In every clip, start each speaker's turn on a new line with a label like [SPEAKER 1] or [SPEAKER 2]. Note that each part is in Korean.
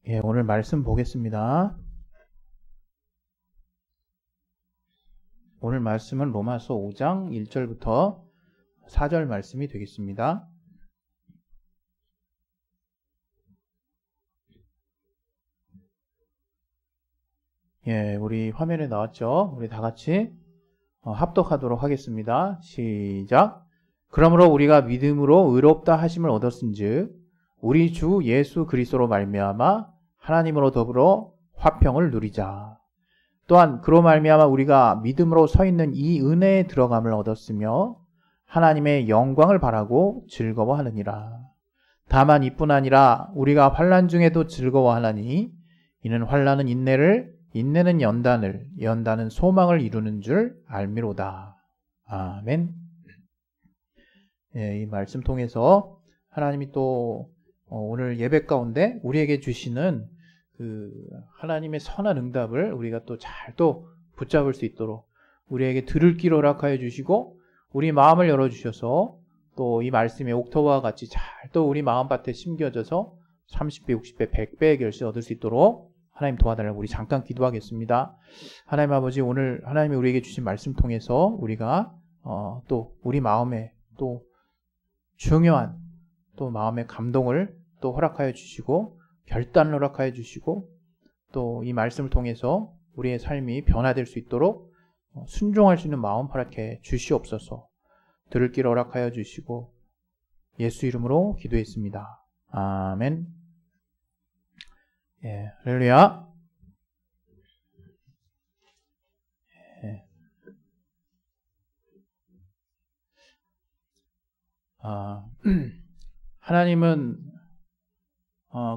[SPEAKER 1] 예, 오늘 말씀 보겠습니다. 오늘 말씀은 로마서 5장 1절부터 4절 말씀이 되겠습니다. 예, 우리 화면에 나왔죠? 우리 다 같이 합독하도록 하겠습니다. 시작. 그러므로 우리가 믿음으로 의롭다 하심을 얻었은즉 우리 주 예수 그리스도로 말미암아 하나님으로 더불어 화평을 누리자. 또한 그로 말미암아 우리가 믿음으로 서 있는 이 은혜에 들어감을 얻었으며 하나님의 영광을 바라고 즐거워하느니라. 다만 이뿐 아니라 우리가 환난 중에도 즐거워하나니 이는 환난은 인내를, 인내는 연단을, 연단은 소망을 이루는 줄 알미로다. 아멘. 예, 이 말씀 통해서 하나님이 또 오늘 예배 가운데 우리에게 주시는 그 하나님의 선한 응답을 우리가 또 잘 붙잡을 수 있도록 우리에게 들을 귀를 허락하여 주시고 우리 마음을 열어주셔서 또 이 말씀의 옥토와 같이 잘 또 우리 마음밭에 심겨져서 30배, 60배, 100배의 결실 얻을 수 있도록 하나님 도와달라고 우리 잠깐 기도하겠습니다. 하나님 아버지, 오늘 하나님이 우리에게 주신 말씀 통해서 우리가 또 우리 마음에 또 중요한 또 마음의 감동을 또 허락하여 주시고 결단을 허락하여 주시고 또 이 말씀을 통해서 우리의 삶이 변화될 수 있도록 순종할 수 있는 마음 허락해 주시옵소서. 들을 길 허락하여 주시고 예수 이름으로 기도했습니다. 아멘. 예, 할렐루야. 예. 하나님은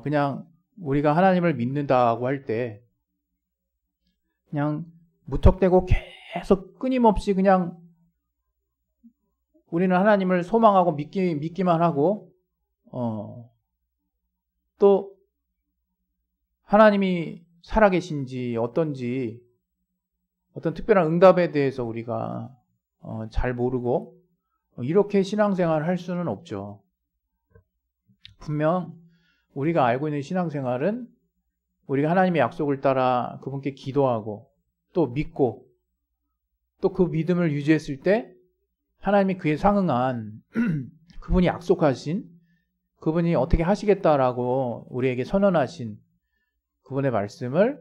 [SPEAKER 1] 그냥 우리가 하나님을 믿는다고 할 때 그냥 무턱대고 계속 끊임없이 그냥 우리는 하나님을 소망하고 믿기만 하고 또 하나님이 살아계신지 어떤지 어떤 특별한 응답에 대해서 우리가 잘 모르고 이렇게 신앙생활을 할 수는 없죠. 분명 우리가 알고 있는 신앙생활은 우리가 하나님의 약속을 따라 그분께 기도하고 또 믿고 또 그 믿음을 유지했을 때 하나님이 그에 상응한 그분이 약속하신 그분이 어떻게 하시겠다라고 우리에게 선언하신 그분의 말씀을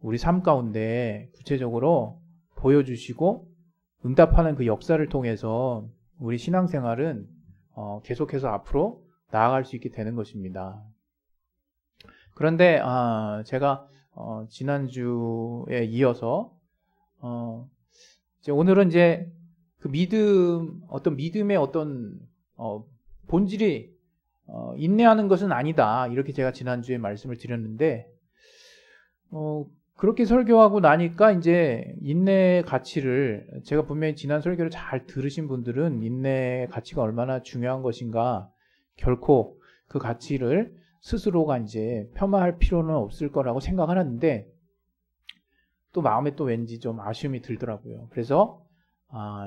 [SPEAKER 1] 우리 삶 가운데 구체적으로 보여주시고 응답하는 그 역사를 통해서 우리 신앙생활은 계속해서 앞으로 나아갈 수 있게 되는 것입니다. 그런데 제가 지난주에 이어서 오늘은 이제 그 믿음의 어떤 본질이 인내하는 것은 아니다, 이렇게 제가 지난주에 말씀을 드렸는데 그렇게 설교하고 나니까 이제 인내의 가치를, 제가 분명히 지난 설교를 잘 들으신 분들은 인내의 가치가 얼마나 중요한 것인가, 결코 그 가치를 스스로가 이제 폄하할 필요는 없을 거라고 생각하는데 또 마음에 또 왠지 좀 아쉬움이 들더라고요. 그래서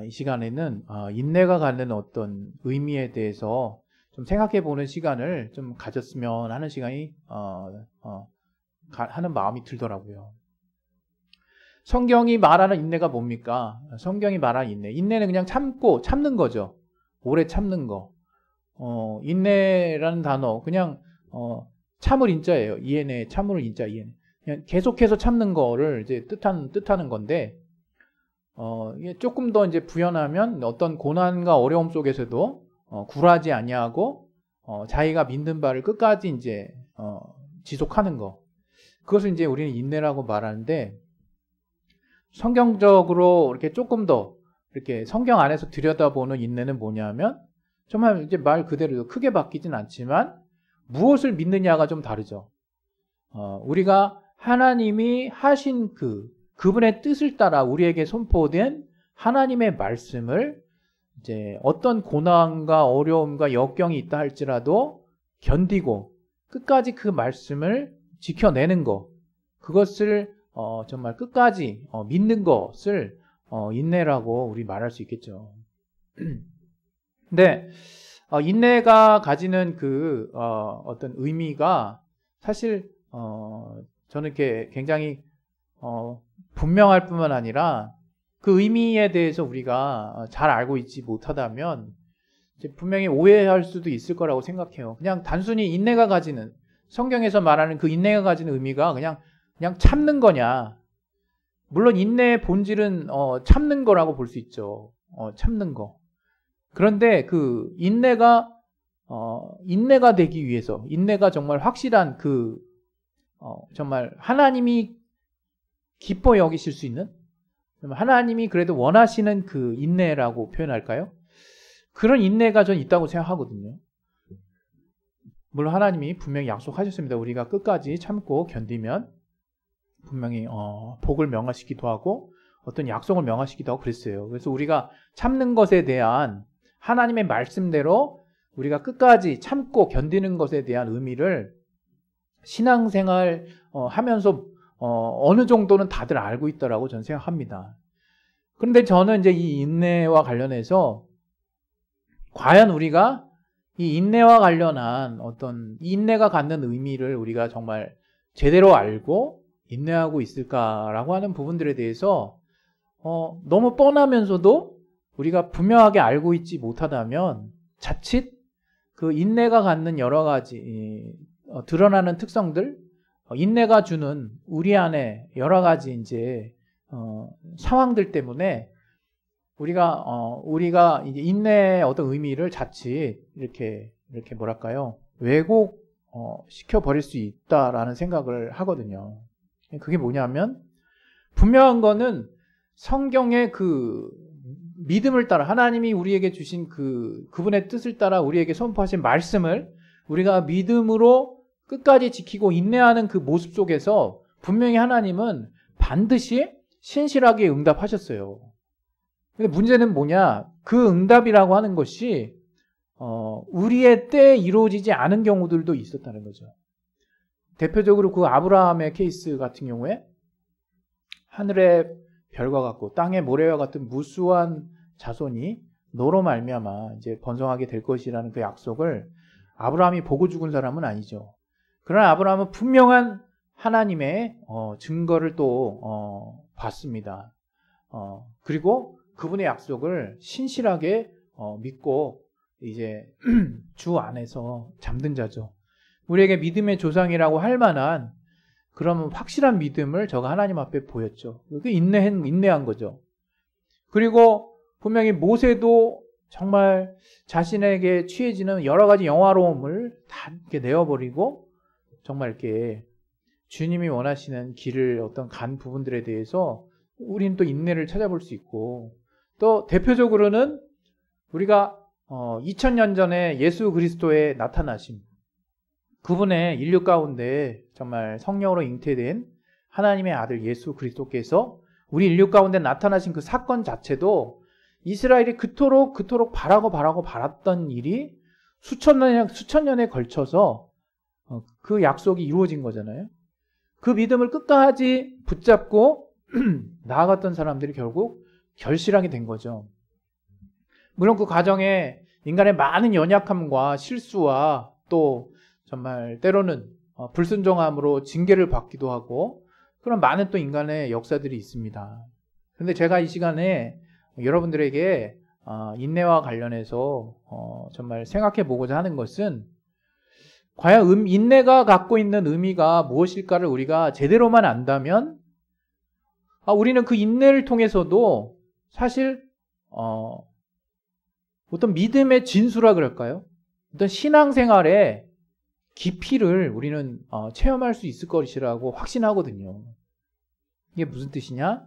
[SPEAKER 1] 이 시간에는 인내가 갖는 어떤 의미에 대해서 좀 생각해 보는 시간을 좀 가졌으면 하는 시간이 하는 마음이 들더라고요. 성경이 말하는 인내가 뭡니까? 성경이 말하는 인내는 그냥 참는 거죠. 오래 참는 거. 인내라는 단어 그냥 참을 인자예요. 이에네, 참을 인자, 이에네. 그냥 계속해서 참는 거를 이제 뜻하는 건데, 이게 조금 더 이제 부연하면 어떤 고난과 어려움 속에서도 굴하지 아니하고 자기가 믿는 바를 끝까지 이제 지속하는 거. 그것을 이제 우리는 인내라고 말하는데, 성경적으로 이렇게 조금 더 이렇게 성경 안에서 들여다보는 인내는 뭐냐면, 정말 이제 말 그대로 크게 바뀌진 않지만 무엇을 믿느냐가 좀 다르죠. 우리가 하나님이 하신 그분의 뜻을 따라 우리에게 선포된 하나님의 말씀을 이제 어떤 고난과 어려움과 역경이 있다 할지라도 견디고 끝까지 그 말씀을 지켜내는 것, 그것을 정말 끝까지 믿는 것을 인내라고 우리 말할 수 있겠죠. 근데 인내가 가지는 그 어떤 의미가 사실 저는 이렇게 굉장히 분명할 뿐만 아니라 그 의미에 대해서 우리가 잘 알고 있지 못하다면 이제 분명히 오해할 수도 있을 거라고 생각해요. 그냥 단순히 인내가 가지는, 성경에서 말하는 그 인내가 가지는 의미가 그냥 참는 거냐. 물론 인내의 본질은 참는 거라고 볼 수 있죠. 참는 거. 그런데 그 인내가 되기 위해서, 인내가 정말 확실한 정말 하나님이 기뻐 여기실 수 있는, 하나님이 그래도 원하시는 그 인내라고 표현할까요? 그런 인내가 전 있다고 생각하거든요. 물론 하나님이 분명히 약속하셨습니다. 우리가 끝까지 참고 견디면 분명히 복을 명하시기도 하고 어떤 약속을 명하시기도 하고 그랬어요. 그래서 우리가 참는 것에 대한 하나님의 말씀대로 우리가 끝까지 참고 견디는 것에 대한 의미를 신앙생활 하면서 어느 정도는 다들 알고 있다라고 저는 생각합니다. 그런데 저는 이제 이 인내와 관련해서 과연 우리가 이 인내와 관련한 어떤 인내가 갖는 의미를 우리가 정말 제대로 알고 인내하고 있을까라고 하는 부분들에 대해서 너무 뻔하면서도 우리가 분명하게 알고 있지 못하다면 자칫 그 인내가 갖는 여러 가지 드러나는 특성들, 인내가 주는 우리 안에 여러 가지 이제 상황들 때문에 우리가 이제 인내의 어떤 의미를 자칫 이렇게 뭐랄까요, 왜곡 시켜 버릴 수 있다라는 생각을 하거든요. 그게 뭐냐면 분명한 거는 성경의 그 믿음을 따라 하나님이 우리에게 주신 그분의 뜻을 따라 우리에게 선포하신 말씀을 우리가 믿음으로 끝까지 지키고 인내하는 그 모습 속에서 분명히 하나님은 반드시 신실하게 응답하셨어요. 근데 문제는 뭐냐? 그 응답이라고 하는 것이 우리의 때에 이루어지지 않은 경우들도 있었다는 거죠. 대표적으로 그 아브라함의 케이스 같은 경우에 하늘의 별과 같고 땅의 모래와 같은 무수한 자손이 너로 말미암아 이제 번성하게 될 것이라는 그 약속을 아브라함이 보고 죽은 사람은 아니죠. 그러나 아브라함은 분명한 하나님의 증거를 또 봤습니다. 그리고 그분의 약속을 신실하게 믿고 이제 주 안에서 잠든 자죠. 우리에게 믿음의 조상이라고 할 만한 그런 확실한 믿음을 저가 하나님 앞에 보였죠. 그게 인내한 거죠. 그리고 분명히 모세도 정말 자신에게 취해지는 여러 가지 영화로움을 다 이렇게 내어버리고 정말 이렇게 주님이 원하시는 길을 어떤 간 부분들에 대해서 우리는 또 인내를 찾아볼 수 있고, 또 대표적으로는 우리가 2000년 전에 예수 그리스도의 나타나심, 그분의 인류 가운데 정말 성령으로 잉태된 하나님의 아들 예수 그리스도께서 우리 인류 가운데 나타나신 그 사건 자체도 이스라엘이 그토록 바랐던 일이 수천 년에 걸쳐서 그 약속이 이루어진 거잖아요. 그 믿음을 끝까지 붙잡고 나아갔던 사람들이 결국 결실하게 된 거죠. 물론 그 과정에 인간의 많은 연약함과 실수와 또 정말 때로는 불순종함으로 징계를 받기도 하고 그런 많은 또 인간의 역사들이 있습니다. 그런데 제가 이 시간에 여러분들에게 인내와 관련해서 정말 생각해 보고자 하는 것은 과연 인내가 갖고 있는 의미가 무엇일까를 우리가 제대로만 안다면 우리는 그 인내를 통해서도 사실 어떤 믿음의 진수라 그럴까요? 어떤 신앙생활의 깊이를 우리는 체험할 수 있을 것이라고 확신하거든요. 이게 무슨 뜻이냐?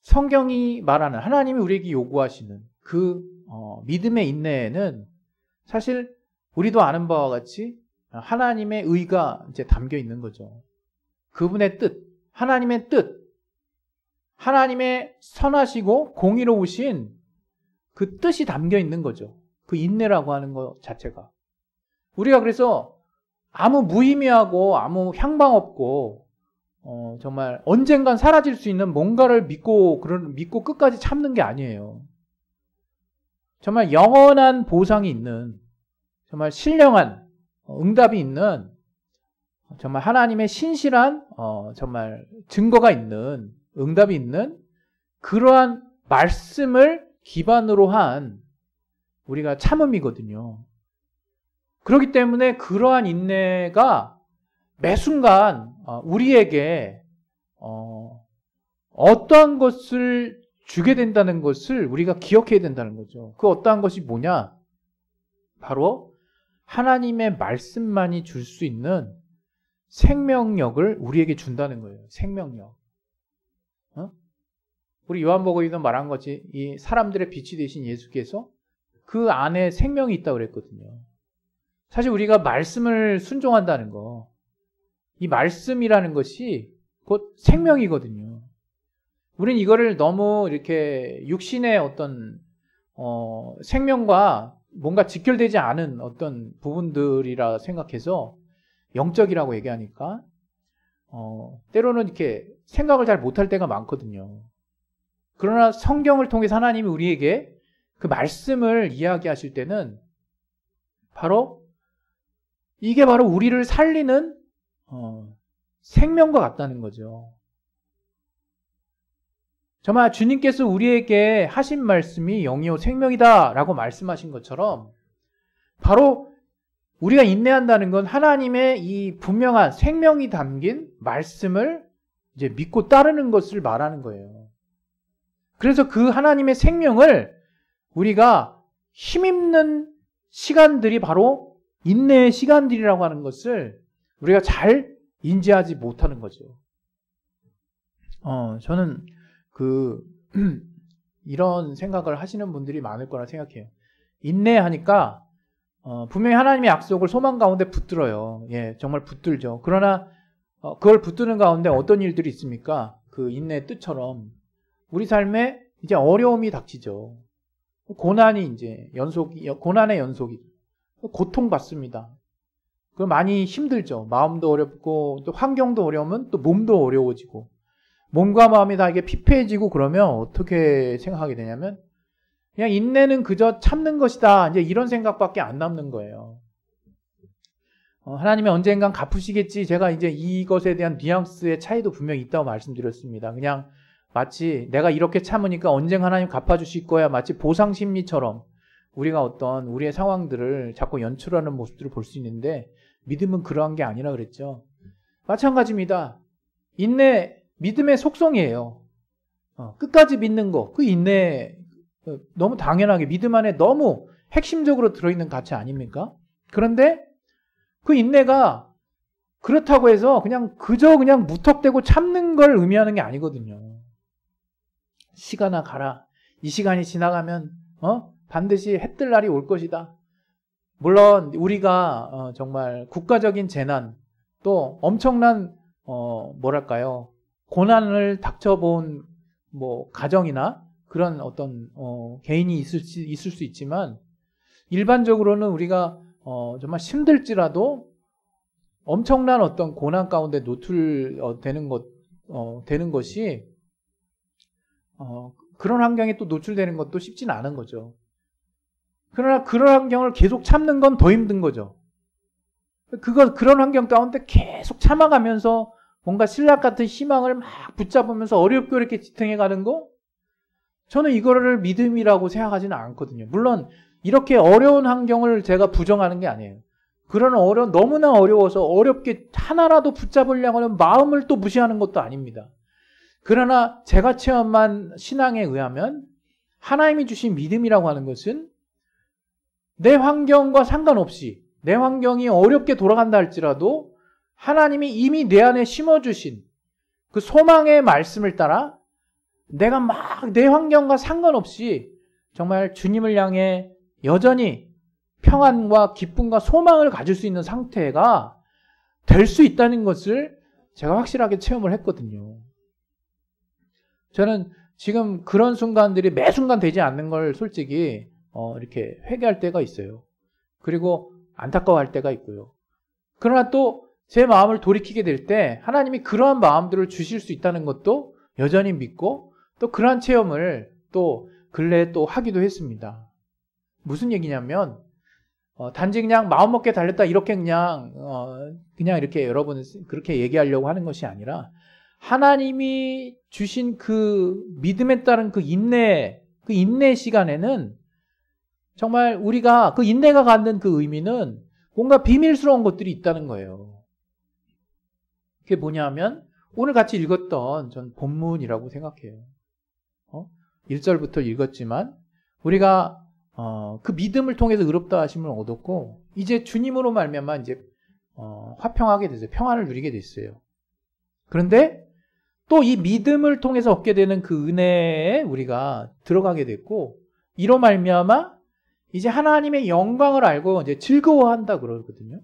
[SPEAKER 1] 성경이 말하는, 하나님이 우리에게 요구하시는 그 믿음의 인내에는 사실 우리도 아는 바와 같이 하나님의 의가 이제 담겨 있는 거죠. 그분의 뜻, 하나님의 뜻, 하나님의 선하시고 공의로우신 그 뜻이 담겨 있는 거죠. 그 인내라고 하는 것 자체가. 우리가 그래서 아무 무의미하고 아무 향방 없고 정말 언젠간 사라질 수 있는 뭔가를 믿고 끝까지 참는 게 아니에요. 정말 영원한 보상이 있는, 정말 신령한 응답이 있는 정말 하나님의 신실한 정말 증거가 있는, 응답이 있는 그러한 말씀을 기반으로 한 우리가 참음이거든요. 그렇기 때문에 그러한 인내가 매 순간 우리에게 어떠한 것을 주게 된다는 것을 우리가 기억해야 된다는 거죠. 그 어떠한 것이 뭐냐? 바로 하나님의 말씀만이 줄 수 있는 생명력을 우리에게 준다는 거예요. 생명력. 우리 요한복음에도 말한 것이 이 사람들의 빛이 되신 예수께서 그 안에 생명이 있다고 그랬거든요. 사실 우리가 말씀을 순종한다는 거, 이 말씀이라는 것이 곧 생명이거든요. 우린 이거를 너무 이렇게 육신의 어떤 생명과 뭔가 직결되지 않은 어떤 부분들이라 생각해서 영적이라고 얘기하니까 때로는 이렇게 생각을 잘 못할 때가 많거든요. 그러나 성경을 통해서 하나님이 우리에게 그 말씀을 이야기하실 때는 이게 바로 우리를 살리는 생명과 같다는 거죠. 정말 주님께서 우리에게 하신 말씀이 영이요 생명이다 라고 말씀하신 것처럼 바로 우리가 인내한다는 건 하나님의 이 분명한 생명이 담긴 말씀을 이제 믿고 따르는 것을 말하는 거예요. 그래서 그 하나님의 생명을 우리가 힘입는 시간들이 바로 인내의 시간들이라고 하는 것을 우리가 잘 인지하지 못하는 거죠. 저는 이런 생각을 하시는 분들이 많을 거라 생각해요. 인내하니까 분명히 하나님의 약속을 소망 가운데 붙들어요. 예, 정말 붙들죠. 그러나 그걸 붙드는 가운데 어떤 일들이 있습니까? 그 인내의 뜻처럼 우리 삶에 이제 어려움이 닥치죠. 고난이 이제 고난의 연속이 고통받습니다. 그 많이 힘들죠. 마음도 어렵고 또 환경도 어려우면 또 몸도 어려워지고 몸과 마음이 다 이게 피폐해지고 그러면 어떻게 생각하게 되냐면 그냥 인내는 그저 참는 것이다. 이제 이런 생각밖에 안 남는 거예요. 하나님이 언젠간 갚으시겠지. 제가 이제 이것에 대한 뉘앙스의 차이도 분명히 있다고 말씀드렸습니다. 그냥 마치 내가 이렇게 참으니까 언젠가 하나님 갚아주실 거야. 마치 보상심리처럼 우리가 어떤 우리의 상황들을 자꾸 연출하는 모습들을 볼 수 있는데 믿음은 그러한 게 아니라 그랬죠. 마찬가지입니다. 인내, 믿음의 속성이에요. 끝까지 믿는 거, 그 인내 너무 당연하게 믿음 안에 너무 핵심적으로 들어있는 가치 아닙니까? 그런데 그 인내가 그렇다고 해서 그저 무턱대고 참는 걸 의미하는 게 아니거든요. 시간아 가라. 이 시간이 지나가면 반드시 해뜰 날이 올 것이다. 물론 우리가 정말 국가적인 재난 또 엄청난 고난을 닥쳐본 가정이나 그런 어떤 개인이 있을 수 있지만 일반적으로는 우리가 정말 힘들지라도 엄청난 어떤 고난 가운데 노출되는 것이 그런 환경에 또 노출되는 것도 쉽지는 않은 거죠. 그러나 그런 환경을 계속 참는 건 더 힘든 거죠. 그런 환경 가운데 계속 참아가면서 뭔가 신락 같은 희망을 막 붙잡으면서 어렵게 지탱해 가는 거? 저는 이거를 믿음이라고 생각하지는 않거든요. 물론 이렇게 어려운 환경을 제가 부정하는 게 아니에요. 그런 너무나 어려워서 어렵게 하나라도 붙잡으려고 하는 마음을 또 무시하는 것도 아닙니다. 그러나 제가 체험한 신앙에 의하면 하나님이 주신 믿음이라고 하는 것은 내 환경과 상관없이 내 환경이 어렵게 돌아간다 할지라도 하나님이 이미 내 안에 심어주신 그 소망의 말씀을 따라 내가 막 내 환경과 상관없이 정말 주님을 향해 여전히 평안과 기쁨과 소망을 가질 수 있는 상태가 될 수 있다는 것을 제가 확실하게 체험을 했거든요. 저는 지금 그런 순간들이 매 순간 되지 않는 걸 솔직히 이렇게 회개할 때가 있어요. 그리고 안타까워할 때가 있고요. 그러나 또 제 마음을 돌이키게 될 때 하나님이 그러한 마음들을 주실 수 있다는 것도 여전히 믿고 또 그러한 체험을 또 근래에 또 하기도 했습니다. 무슨 얘기냐면 단지 그냥 마음먹게 달렸다 이렇게 그냥 이렇게 여러분 그렇게 얘기하려고 하는 것이 아니라 하나님이 주신 그 믿음에 따른 그 인내 시간에는 정말 우리가 그 인내가 갖는 그 의미는 뭔가 비밀스러운 것들이 있다는 거예요. 그게 뭐냐면 오늘 같이 읽었던 전 본문이라고 생각해요. 1절부터 읽었지만 우리가 그 믿음을 통해서 의롭다 하심을 얻었고 이제 주님으로 말미암아 이제 화평하게 됐어요. 평안을 누리게 됐어요. 그런데 또 이 믿음을 통해서 얻게 되는 그 은혜에 우리가 들어가게 됐고 이로 말미암아 이제 하나님의 영광을 알고 이제 즐거워한다 그러거든요.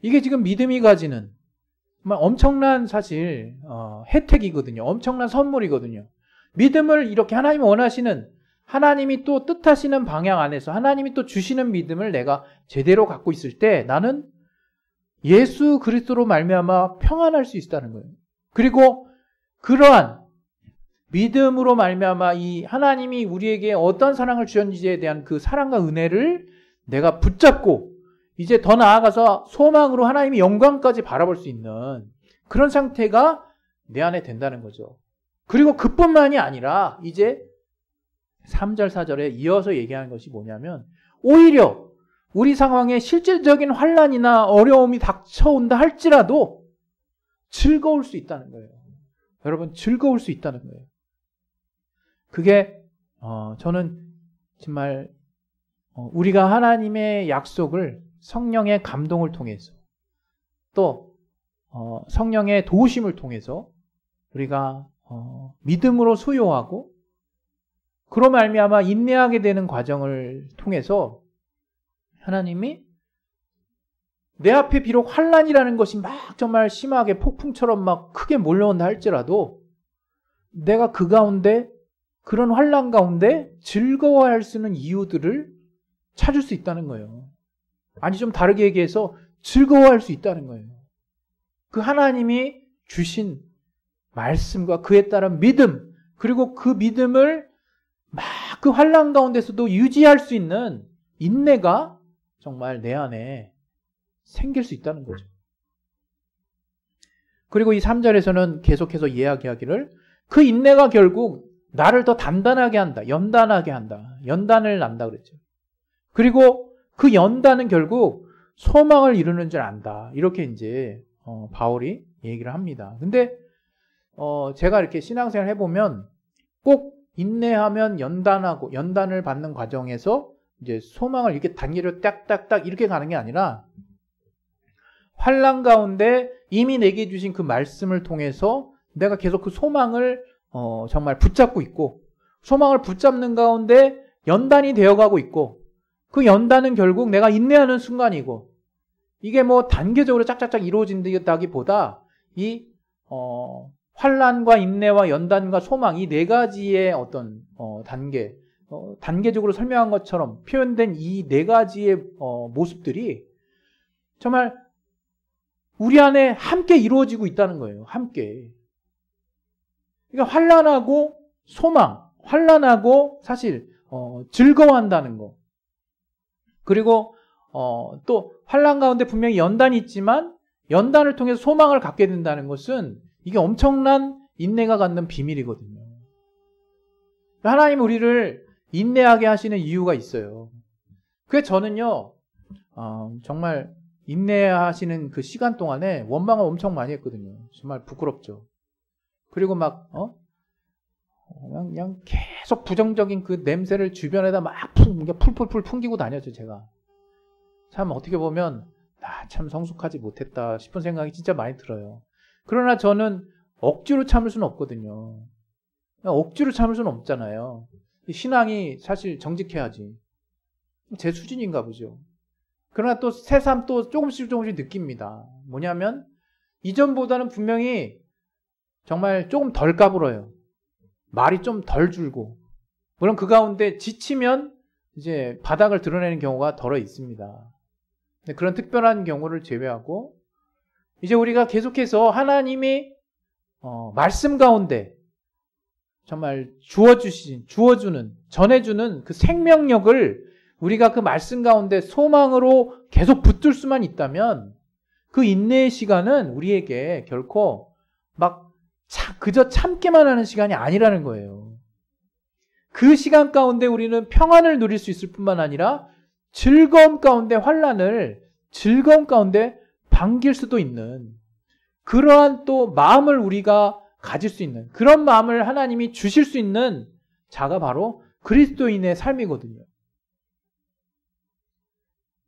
[SPEAKER 1] 이게 지금 믿음이 가지는 정말 엄청난 사실 혜택이거든요. 엄청난 선물이거든요. 믿음을 이렇게 하나님이 원하시는 하나님이 또 뜻하시는 방향 안에서 하나님이 또 주시는 믿음을 내가 제대로 갖고 있을 때 나는 예수 그리스도로 말미암아 평안할 수 있다는 거예요. 그리고 그러한 믿음으로 말미암아 이 하나님이 우리에게 어떤 사랑을 주셨는지에 대한 그 사랑과 은혜를 내가 붙잡고 이제 더 나아가서 소망으로 하나님의 영광까지 바라볼 수 있는 그런 상태가 내 안에 된다는 거죠. 그리고 그뿐만이 아니라 이제 3절 4절에 이어서 얘기하는 것이 뭐냐면 오히려 우리 상황에 실질적인 환난이나 어려움이 닥쳐온다 할지라도 즐거울 수 있다는 거예요. 여러분 즐거울 수 있다는 거예요. 그게 저는 정말 우리가 하나님의 약속을 성령의 감동을 통해서 또 성령의 도우심을 통해서 우리가 믿음으로 수용하고 그로 말미암아 인내하게 되는 과정을 통해서 하나님이 내 앞에 비록 환난이라는 것이 막 정말 심하게 폭풍처럼 막 크게 몰려온다 할지라도 내가 그 가운데 그런 환난 가운데 즐거워할 수 있는 이유들을 찾을 수 있다는 거예요. 아니 좀 다르게 얘기해서 즐거워할 수 있다는 거예요. 그 하나님이 주신 말씀과 그에 따른 믿음 그리고 그 믿음을 막 그 환난 가운데서도 유지할 수 있는 인내가 정말 내 안에 생길 수 있다는 거죠. 그리고 이 3절에서는 계속해서 이야기하기를 그 인내가 결국 나를 더 단단하게 한다. 연단하게 한다. 연단을 난다 그랬죠. 그리고 그 연단은 결국 소망을 이루는 줄 안다. 이렇게 이제 바울이 얘기를 합니다. 근데 제가 이렇게 신앙생활 해보면 꼭 인내하면 연단하고 연단을 받는 과정에서 이제 소망을 이렇게 단계로 딱딱딱 이렇게 가는 게 아니라 환난 가운데 이미 내게 주신 그 말씀을 통해서 내가 계속 그 소망을 정말 붙잡고 있고 소망을 붙잡는 가운데 연단이 되어가고 있고 그 연단은 결국 내가 인내하는 순간이고 이게 뭐 단계적으로 짝짝짝 이루어진다기보다 이 환난과 인내와 연단과 소망 이 네 가지의 어떤 단계적으로 설명한 것처럼 표현된 이 네 가지의 모습들이 정말 우리 안에 함께 이루어지고 있다는 거예요. 함께. 그러니까 환난하고 소망, 환난하고 사실 즐거워한다는 거. 그리고 또 환난 가운데 분명히 연단이 있지만 연단을 통해서 소망을 갖게 된다는 것은 이게 엄청난 인내가 갖는 비밀이거든요. 하나님 우리를 인내하게 하시는 이유가 있어요. 그게 저는요 정말 인내하시는 그 시간 동안에 원망을 엄청 많이 했거든요. 정말 부끄럽죠. 그리고 막 그냥 계속 부정적인 그 냄새를 주변에다 막 풀풀풀 풍기고 다녔죠. 제가 참 어떻게 보면 나 참 성숙하지 못했다 싶은 생각이 진짜 많이 들어요. 그러나 저는 억지로 참을 수는 없거든요. 억지로 참을 수는 없잖아요. 신앙이 사실 정직해야지. 제 수준인가 보죠. 그러나 또 새삼 또 조금씩 느낍니다. 뭐냐면 이전보다는 분명히 정말 조금 덜 까불어요. 말이 좀 덜 줄고. 물론 그 가운데 지치면 이제 바닥을 드러내는 경우가 덜어 있습니다. 그런 특별한 경우를 제외하고 이제 우리가 계속해서 하나님이 말씀 가운데 정말 주어주는, 전해주는 그 생명력을 우리가 그 말씀 가운데 소망으로 계속 붙들 수만 있다면 그 인내의 시간은 우리에게 결코 막 그저 참기만 하는 시간이 아니라는 거예요. 그 시간 가운데 우리는 평안을 누릴 수 있을 뿐만 아니라 즐거움 가운데 환난을 즐거움 가운데 반길 수도 있는 그러한 또 마음을 우리가 가질 수 있는 그런 마음을 하나님이 주실 수 있는 자가 바로 그리스도인의 삶이거든요.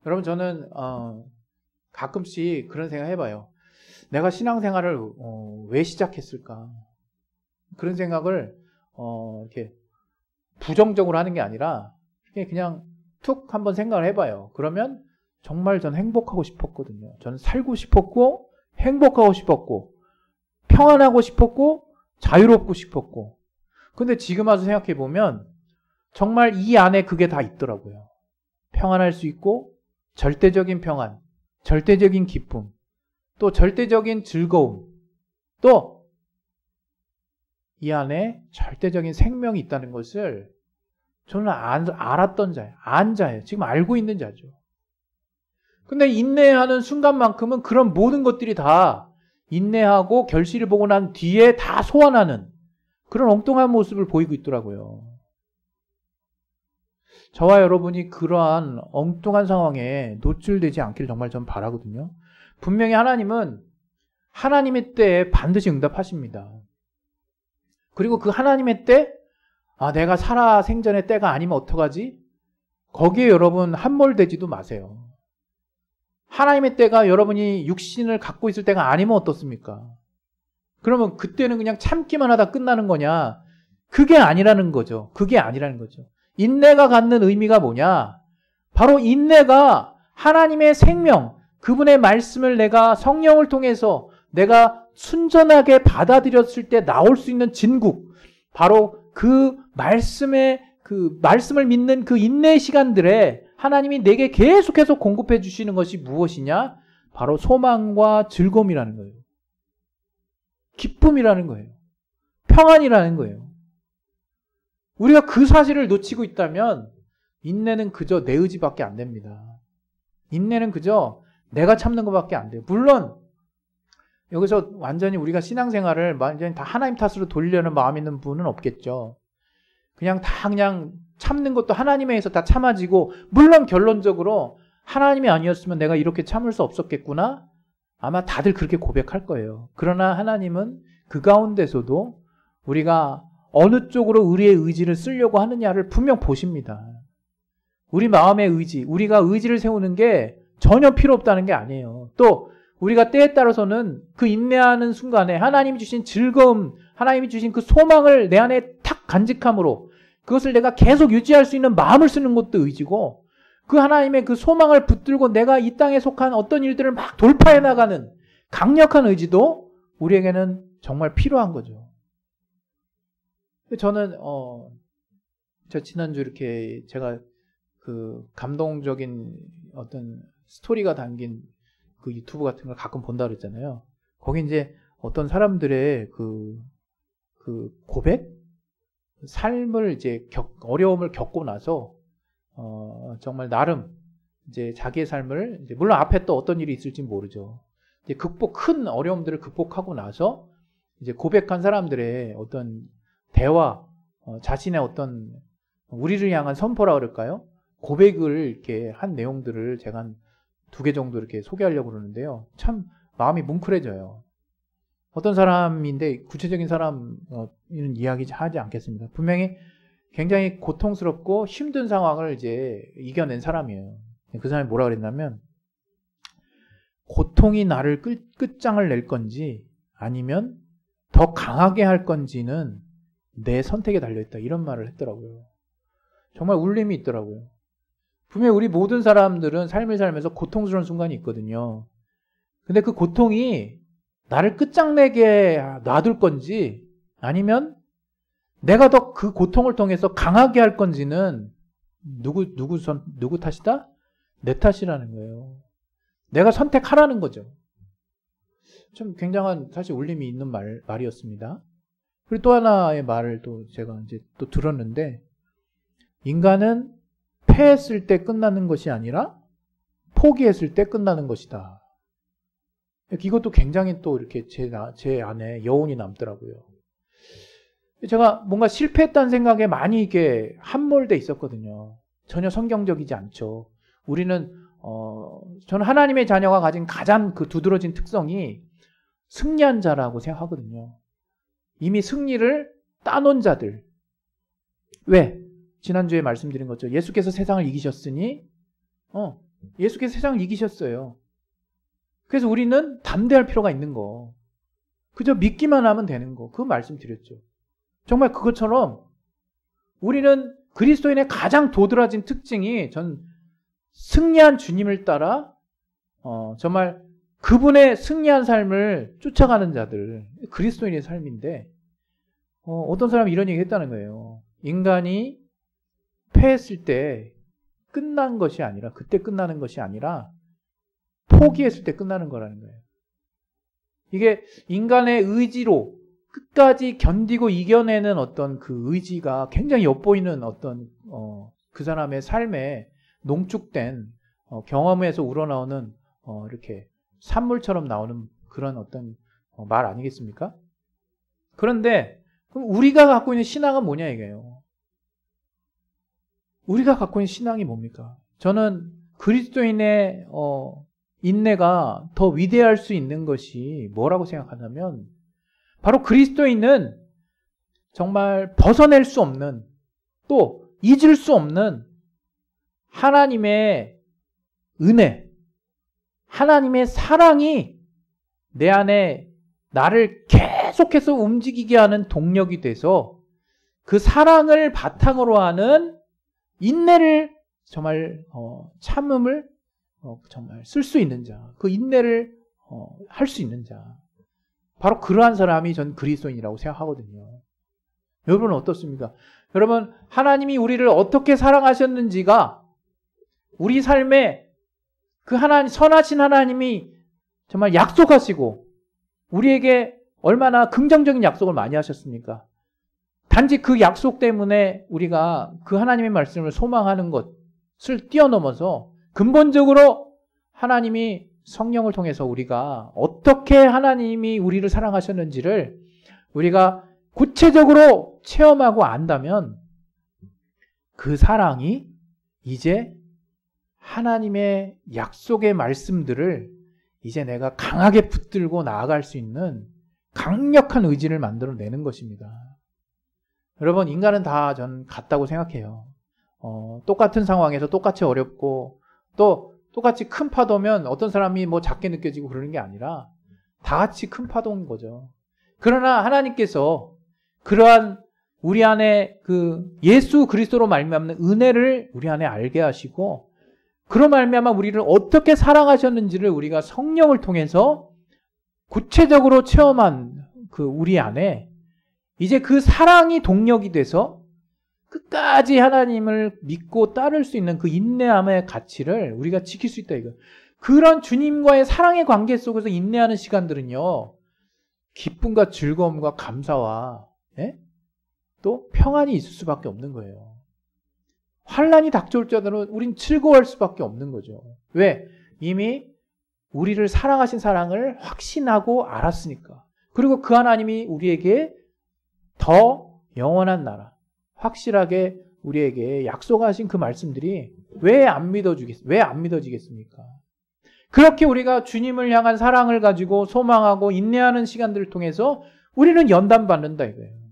[SPEAKER 1] 여러분 저는 가끔씩 그런 생각 해봐요. 내가 신앙생활을 왜 시작했을까? 그런 생각을 이렇게 부정적으로 하는 게 아니라 그냥 툭 한번 생각을 해봐요. 그러면 정말 전 행복하고 싶었거든요. 저는 살고 싶었고 행복하고 싶었고 평안하고 싶었고 자유롭고 싶었고 근데 지금 와서 생각해 보면 정말 이 안에 그게 다 있더라고요. 평안할 수 있고 절대적인 평안, 절대적인 기쁨, 또 절대적인 즐거움, 또 이 안에 절대적인 생명이 있다는 것을 저는 알았던 자예요. 안 자예요. 지금 알고 있는 자죠. 근데 인내하는 순간만큼은 그런 모든 것들이 다 인내하고 결실을 보고 난 뒤에 다 소환하는 그런 엉뚱한 모습을 보이고 있더라고요. 저와 여러분이 그러한 엉뚱한 상황에 노출되지 않기를 정말 전 바라거든요. 분명히 하나님은 하나님의 때에 반드시 응답하십니다. 그리고 그 하나님의 때, 내가 살아 생전의 때가 아니면 어떡하지? 거기에 여러분 함몰되지도 마세요. 하나님의 때가 여러분이 육신을 갖고 있을 때가 아니면 어떻습니까? 그러면 그때는 그냥 참기만 하다 끝나는 거냐? 그게 아니라는 거죠. 그게 아니라는 거죠. 인내가 갖는 의미가 뭐냐? 바로 인내가 하나님의 생명, 그분의 말씀을 내가 성령을 통해서 내가 순전하게 받아들였을 때 나올 수 있는 진국, 바로 그 말씀을 믿는 그 인내의 시간들에 하나님이 내게 계속해서 공급해 주시는 것이 무엇이냐? 바로 소망과 즐거움이라는 거예요. 기쁨이라는 거예요. 평안이라는 거예요. 우리가 그 사실을 놓치고 있다면 인내는 그저 내 의지밖에 안 됩니다. 인내는 그저 내가 참는 것밖에 안 돼요. 물론 여기서 완전히 우리가 신앙생활을 완전히 다 하나님 탓으로 돌리려는 마음 있는 분은 없겠죠. 그냥 참는 것도 하나님에 의해서 다 참아지고 물론 결론적으로 하나님이 아니었으면 내가 이렇게 참을 수 없었겠구나? 아마 다들 그렇게 고백할 거예요. 그러나 하나님은 그 가운데서도 우리가 어느 쪽으로 우리의 의지를 쓰려고 하느냐를 분명 보십니다. 우리 마음의 의지, 우리가 의지를 세우는 게 전혀 필요 없다는 게 아니에요. 또 우리가 때에 따라서는 그 인내하는 순간에 하나님이 주신 즐거움, 하나님이 주신 그 소망을 내 안에 탁 간직함으로 그것을 내가 계속 유지할 수 있는 마음을 쓰는 것도 의지고 그 하나님의 그 소망을 붙들고 내가 이 땅에 속한 어떤 일들을 막 돌파해 나가는 강력한 의지도 우리에게는 정말 필요한 거죠. 저는 저 지난주 이렇게 제가 그 감동적인 어떤 스토리가 담긴 그 유튜브 같은 걸 가끔 본다 그랬잖아요. 거기 이제 어떤 사람들의 그 고백? 삶을 이제 어려움을 겪고 나서, 정말 나름 이제 자기의 삶을, 이제 물론 앞에 또 어떤 일이 있을지 모르죠. 이제 큰 어려움들을 극복하고 나서 이제 고백한 사람들의 어떤 대화, 자신의 어떤 우리를 향한 선포라 그럴까요? 고백을 이렇게 한 내용들을 제가 한 2개 정도 이렇게 소개하려고 그러는데요. 참 마음이 뭉클해져요. 어떤 사람인데 구체적인 사람은 이야기 하지 않겠습니다. 분명히 굉장히 고통스럽고 힘든 상황을 이제 이겨낸 사람이에요. 그 사람이 뭐라 그랬냐면 고통이 나를 끝장을 낼 건지 아니면 더 강하게 할 건지는 내 선택에 달려있다. 이런 말을 했더라고요. 정말 울림이 있더라고요. 분명히 우리 모든 사람들은 삶을 살면서 고통스러운 순간이 있거든요. 근데 그 고통이 나를 끝장내게 놔둘 건지 아니면 내가 더 그 고통을 통해서 강하게 할 건지는 누구 탓이다? 내 탓이라는 거예요. 내가 선택하라는 거죠. 좀 굉장한 사실 울림이 있는 말이었습니다. 그리고 또 하나의 말을 또 제가 이제 또 들었는데 인간은 패했을 때 끝나는 것이 아니라 포기했을 때 끝나는 것이다. 이것도 굉장히 또 이렇게 제 안에 여운이 남더라고요. 제가 뭔가 실패했다는 생각에 많이 이게 함몰돼 있었거든요. 전혀 성경적이지 않죠. 우리는 저는 하나님의 자녀가 가진 가장 그 두드러진 특성이 승리한 자라고 생각하거든요. 이미 승리를 따놓은 자들. 왜? 지난주에 말씀드린 거죠. 예수께서 세상을 이기셨으니 예수께서 세상을 이기셨어요. 그래서 우리는 담대할 필요가 있는 거. 그저 믿기만 하면 되는 거. 그 말씀 드렸죠. 정말 그것처럼 우리는 그리스도인의 가장 도드라진 특징이 전 승리한 주님을 따라 정말 그분의 승리한 삶을 쫓아가는 자들, 그리스도인의 삶인데 어떤 사람이 이런 얘기 했다는 거예요. 인간이 패했을 때 끝난 것이 아니라 그때 끝나는 것이 아니라 포기했을 때 끝나는 거라는 거예요. 이게 인간의 의지로 끝까지 견디고 이겨내는 어떤 그 의지가 굉장히 엿보이는 어떤 그 사람의 삶에 농축된 경험에서 우러나오는 이렇게 산물처럼 나오는 그런 어떤 말 아니겠습니까? 그런데 그럼 우리가 갖고 있는 신앙은 뭐냐 이게요. 우리가 갖고 있는 신앙이 뭡니까? 저는 그리스도인의 인내가 더 위대할 수 있는 것이 뭐라고 생각하냐면 바로 그리스도인은 정말 벗어낼 수 없는 또 잊을 수 없는 하나님의 은혜, 하나님의 사랑이 내 안에 나를 계속해서 움직이게 하는 동력이 돼서 그 사랑을 바탕으로 하는 인내를 정말 참음을 정말 쓸 수 있는 자, 그 인내를 할 수 있는 자, 바로 그러한 사람이 전 그리스도인이라고 생각하거든요. 여러분은 어떻습니까? 여러분, 하나님이 우리를 어떻게 사랑하셨는지가 우리 삶에 그 하나님, 선하신 하나님이 정말 약속하시고 우리에게 얼마나 긍정적인 약속을 많이 하셨습니까? 단지 그 약속 때문에 우리가 그 하나님의 말씀을 소망하는 것을 뛰어넘어서 근본적으로 하나님이 성령을 통해서 우리가 어떻게 하나님이 우리를 사랑하셨는지를 우리가 구체적으로 체험하고 안다면 그 사랑이 이제 하나님의 약속의 말씀들을 이제 내가 강하게 붙들고 나아갈 수 있는 강력한 의지를 만들어내는 것입니다. 여러분, 인간은 다 전 같다고 생각해요. 똑같은 상황에서 똑같이 어렵고 또 똑같이 큰 파도면 어떤 사람이 뭐 작게 느껴지고 그러는 게 아니라 다 같이 큰 파도인 거죠. 그러나 하나님께서 그러한 우리 안에 그 예수 그리스도로 말미암는 은혜를 우리 안에 알게 하시고 그로 말미암아 우리를 어떻게 사랑하셨는지를 우리가 성령을 통해서 구체적으로 체험한 그 우리 안에 이제 그 사랑이 동력이 돼서 끝까지 하나님을 믿고 따를 수 있는 그 인내함의 가치를 우리가 지킬 수 있다 이거. 그런 주님과의 사랑의 관계 속에서 인내하는 시간들은요. 기쁨과 즐거움과 감사와 또 평안이 있을 수밖에 없는 거예요. 환난이 닥쳐올 때는 우린 즐거워할 수밖에 없는 거죠. 왜? 이미 우리를 사랑하신 사랑을 확신하고 알았으니까. 그리고 그 하나님이 우리에게 더 영원한 나라 확실하게 우리에게 약속하신 그 말씀들이 왜 안 믿어지겠습니까? 그렇게 우리가 주님을 향한 사랑을 가지고 소망하고 인내하는 시간들을 통해서 우리는 연단받는다 이거예요.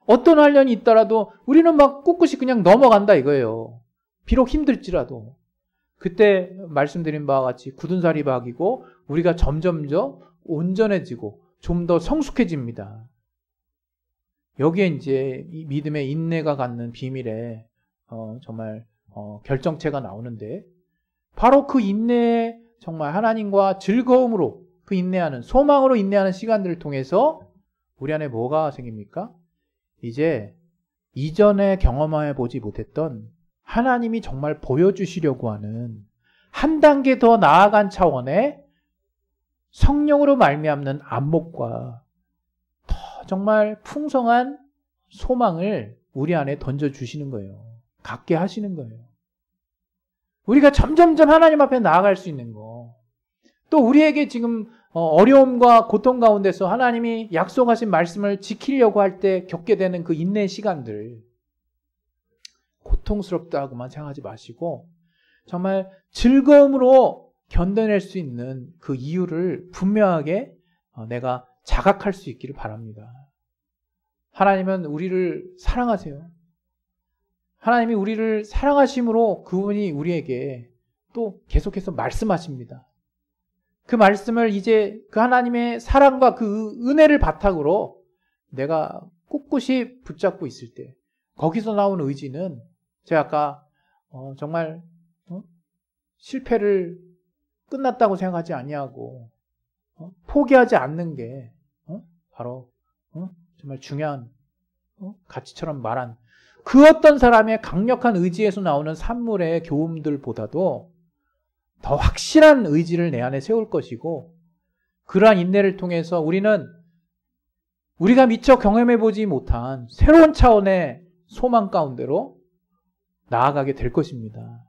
[SPEAKER 1] 어떤 환난이 있더라도 우리는 막 꿋꿋이 그냥 넘어간다 이거예요. 비록 힘들지라도. 그때 말씀드린 바와 같이 굳은 살이 박이고 우리가 점점점 온전해지고 좀 더 성숙해집니다. 여기에 이제 이 믿음의 인내가 갖는 비밀에 정말 결정체가 나오는데 바로 그 인내에 정말 하나님과 즐거움으로 그 인내하는 소망으로 인내하는 시간들을 통해서 우리 안에 뭐가 생깁니까? 이제 이전에 경험해 보지 못했던 하나님이 정말 보여주시려고 하는 한 단계 더 나아간 차원의 성령으로 말미암는 안목과 더 정말 풍성한 소망을 우리 안에 던져주시는 거예요. 갖게 하시는 거예요. 우리가 점점점 하나님 앞에 나아갈 수 있는 거. 또 우리에게 지금 어려움과 고통 가운데서 하나님이 약속하신 말씀을 지키려고 할 때 겪게 되는 그 인내의 시간들, 고통스럽다고만 생각하지 마시고 정말 즐거움으로 견뎌낼 수 있는 그 이유를 분명하게 내가 자각할 수 있기를 바랍니다. 하나님은 우리를 사랑하세요. 하나님이 우리를 사랑하심으로 그분이 우리에게 또 계속해서 말씀하십니다. 그 말씀을 이제 그 하나님의 사랑과 그 은혜를 바탕으로 내가 꿋꿋이 붙잡고 있을 때 거기서 나온 의지는 제가 아까 정말 실패를 끝났다고 생각하지 아니하고 포기하지 않는 게 바로 정말 중요한 가치처럼 말한 그 어떤 사람의 강력한 의지에서 나오는 산물의 교훈들보다도 더 확실한 의지를 내 안에 세울 것이고, 그러한 인내를 통해서 우리는 우리가 미처 경험해보지 못한 새로운 차원의 소망 가운데로 나아가게 될 것입니다.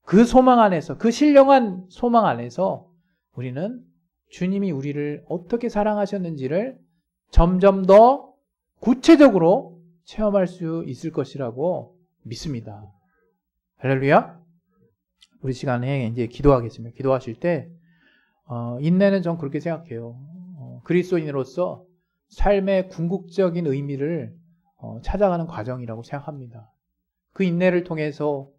[SPEAKER 1] 그 소망 안에서, 그 신령한 소망 안에서 우리는 주님이 우리를 어떻게 사랑하셨는지를 점점 더 구체적으로 체험할 수 있을 것이라고 믿습니다. 할렐루야. 우리 시간에 이제 기도하겠습니다. 기도하실 때 인내는 전 그렇게 생각해요. 그리스도인으로서 삶의 궁극적인 의미를 찾아가는 과정이라고 생각합니다. 그 인내를 통해서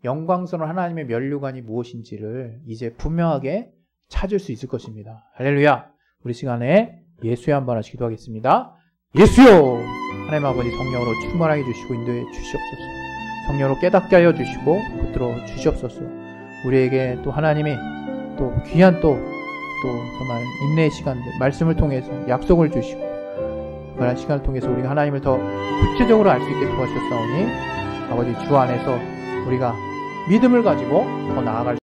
[SPEAKER 1] 영광스러운 하나님의 면류관이 무엇인지를 이제 분명하게 찾을 수 있을 것입니다. 할렐루야. 우리 시간에 예수의 한 번 하시 기도하겠습니다. 예수여, 하나님 아버지 성령으로 충만하게 주시고 인도해 주시옵소서. 성령으로 깨닫게 하여 주시고 붙들어 주시옵소서. 우리에게 또 하나님이 또 귀한 또 정말 인내의 시간들, 말씀을 통해서 약속을 주시고 그런 시간을 통해서 우리가 하나님을 더 구체적으로 알 수 있게 도와주셨사오니 아버지 주 안에서 우리가 믿음을 가지고 더 나아갈